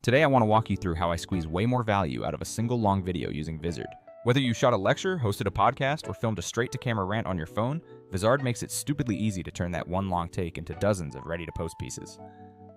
Today I want to walk you through how I squeeze way more value out of a single long video using Vizard. Whether you shot a lecture, hosted a podcast, or filmed a straight-to-camera rant on your phone, Vizard makes it stupidly easy to turn that one long take into dozens of ready-to-post pieces.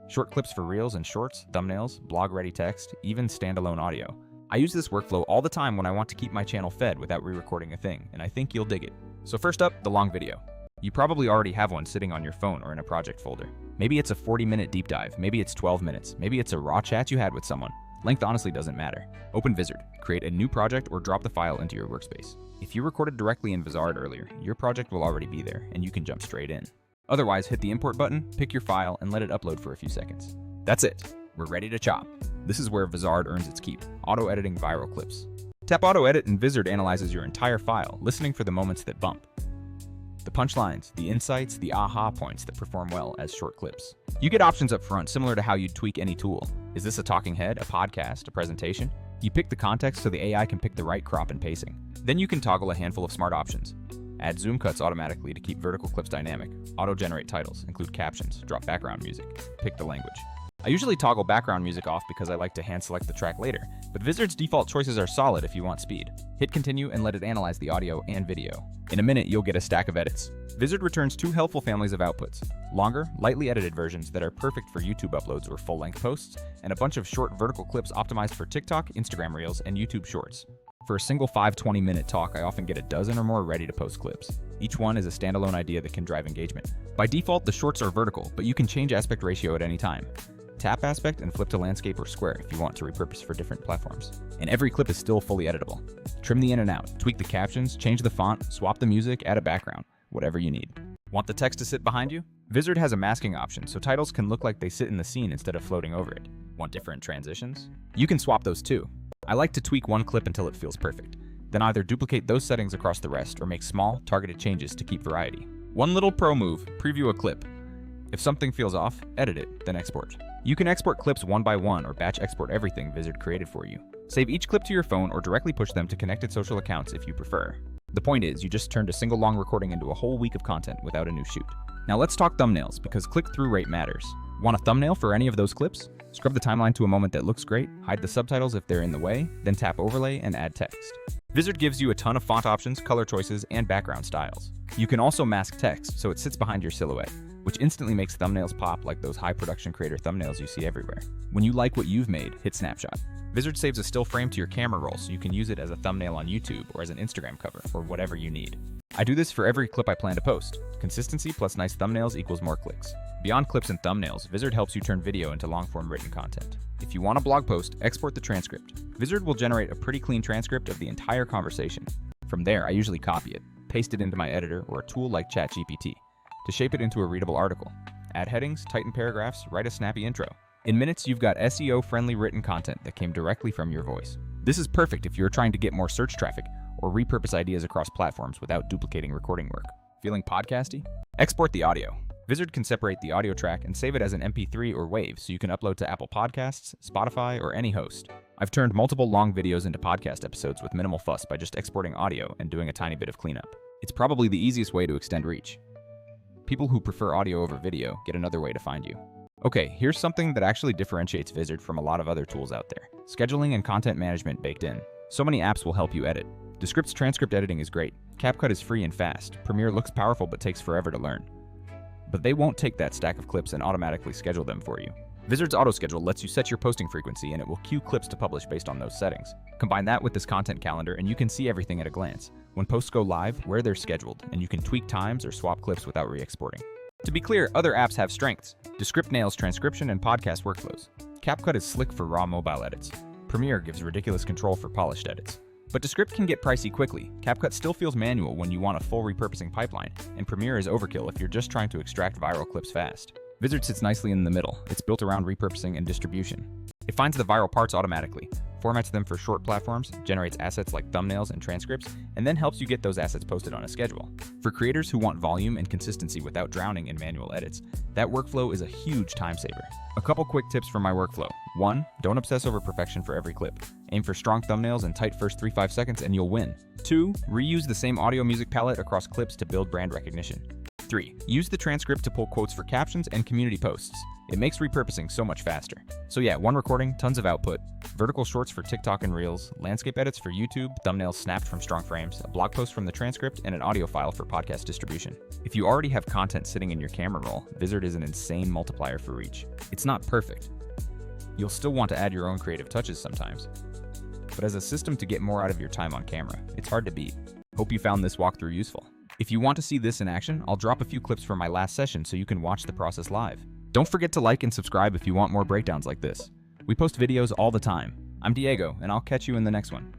Short clips for reels and shorts, thumbnails, blog-ready text, even standalone audio. I use this workflow all the time when I want to keep my channel fed without re-recording a thing, and I think you'll dig it. So first up, the long video. You probably already have one sitting on your phone or in a project folder. Maybe it's a 40-minute deep dive, maybe it's 12 minutes, maybe it's a raw chat you had with someone. Length honestly doesn't matter. Open Vizard, create a new project, or drop the file into your workspace. If you recorded directly in Vizard earlier, your project will already be there, and you can jump straight in. Otherwise, hit the import button, pick your file, and let it upload for a few seconds. That's it. We're ready to chop. This is where Vizard earns its keep, auto-editing viral clips. Tap Auto Edit and Vizard analyzes your entire file, listening for the moments that bump. The punchlines, the insights, the aha points that perform well as short clips. You get options up front similar to how you'd tweak any tool. Is this a talking head, a podcast, a presentation? You pick the context so the AI can pick the right crop and pacing. Then you can toggle a handful of smart options. Add zoom cuts automatically to keep vertical clips dynamic. Auto-generate titles, include captions, drop background music. Pick the language. I usually toggle background music off because I like to hand select the track later, but Vizard's default choices are solid if you want speed. Hit continue and let it analyze the audio and video. In a minute, you'll get a stack of edits. Vizard returns two helpful families of outputs: longer, lightly edited versions that are perfect for YouTube uploads or full-length posts, and a bunch of short vertical clips optimized for TikTok, Instagram Reels, and YouTube Shorts. For a single 5-20-minute talk, I often get a dozen or more ready-to-post clips. Each one is a standalone idea that can drive engagement. By default, the shorts are vertical, but you can change aspect ratio at any time. Tap aspect and flip to landscape or square if you want to repurpose for different platforms. And every clip is still fully editable. Trim the in and out, tweak the captions, change the font, swap the music, add a background, whatever you need. Want the text to sit behind you? Vizard has a masking option, so titles can look like they sit in the scene instead of floating over it. Want different transitions? You can swap those too. I like to tweak one clip until it feels perfect. Then either duplicate those settings across the rest or make small, targeted changes to keep variety. One little pro move, preview a clip. If something feels off, edit it, then export. You can export clips one by one or batch export everything Vizard created for you. Save each clip to your phone or directly push them to connected social accounts if you prefer. The point is, you just turned a single long recording into a whole week of content without a new shoot. Now let's talk thumbnails, because click-through rate matters. Want a thumbnail for any of those clips? Scrub the timeline to a moment that looks great, hide the subtitles if they're in the way, then tap overlay and add text. Vizard gives you a ton of font options, color choices, and background styles. You can also mask text so it sits behind your silhouette, which instantly makes thumbnails pop like those high production creator thumbnails you see everywhere. When you like what you've made, hit snapshot. Vizard saves a still frame to your camera roll so you can use it as a thumbnail on YouTube or as an Instagram cover or whatever you need. I do this for every clip I plan to post. Consistency plus nice thumbnails equals more clicks. Beyond clips and thumbnails, Vizard helps you turn video into long-form written content. If you want a blog post, export the transcript. Vizard will generate a pretty clean transcript of the entire conversation. From there, I usually copy it, paste it into my editor or a tool like ChatGPT to shape it into a readable article. Add headings, tighten paragraphs, write a snappy intro. In minutes, you've got SEO-friendly written content that came directly from your voice. This is perfect if you're trying to get more search traffic or repurpose ideas across platforms without duplicating recording work. Feeling podcasty? Export the audio. Vizard can separate the audio track and save it as an MP3 or WAV so you can upload to Apple Podcasts, Spotify, or any host. I've turned multiple long videos into podcast episodes with minimal fuss by just exporting audio and doing a tiny bit of cleanup. It's probably the easiest way to extend reach. People who prefer audio over video get another way to find you. Okay, here's something that actually differentiates Vizard from a lot of other tools out there. Scheduling and content management baked in. So many apps will help you edit. Descript's transcript editing is great. CapCut is free and fast. Premiere looks powerful but takes forever to learn. But they won't take that stack of clips and automatically schedule them for you. Vizard's auto-schedule lets you set your posting frequency and it will queue clips to publish based on those settings. Combine that with this content calendar and you can see everything at a glance. When posts go live, where they're scheduled, and you can tweak times or swap clips without re-exporting. To be clear, other apps have strengths. Descript nails transcription and podcast workflows. CapCut is slick for raw mobile edits. Premiere gives ridiculous control for polished edits. But Descript can get pricey quickly. CapCut still feels manual when you want a full repurposing pipeline, and Premiere is overkill if you're just trying to extract viral clips fast. Vizard sits nicely in the middle. It's built around repurposing and distribution. It finds the viral parts automatically, formats them for short platforms, generates assets like thumbnails and transcripts, and then helps you get those assets posted on a schedule. For creators who want volume and consistency without drowning in manual edits, that workflow is a huge time saver. A couple quick tips from my workflow. 1. Don't obsess over perfection for every clip. Aim for strong thumbnails and tight first 3-5 seconds and you'll win. 2. Reuse the same audio music palette across clips to build brand recognition. 3. Use the transcript to pull quotes for captions and community posts. It makes repurposing so much faster. So yeah, one recording, tons of output, vertical shorts for TikTok and Reels, landscape edits for YouTube, thumbnails snapped from strong frames, a blog post from the transcript, and an audio file for podcast distribution. If you already have content sitting in your camera roll, Vizard is an insane multiplier for reach. It's not perfect. You'll still want to add your own creative touches sometimes. But as a system to get more out of your time on camera, it's hard to beat. Hope you found this walkthrough useful. If you want to see this in action, I'll drop a few clips from my last session so you can watch the process live. Don't forget to like and subscribe if you want more breakdowns like this. We post videos all the time. I'm Diego, and I'll catch you in the next one.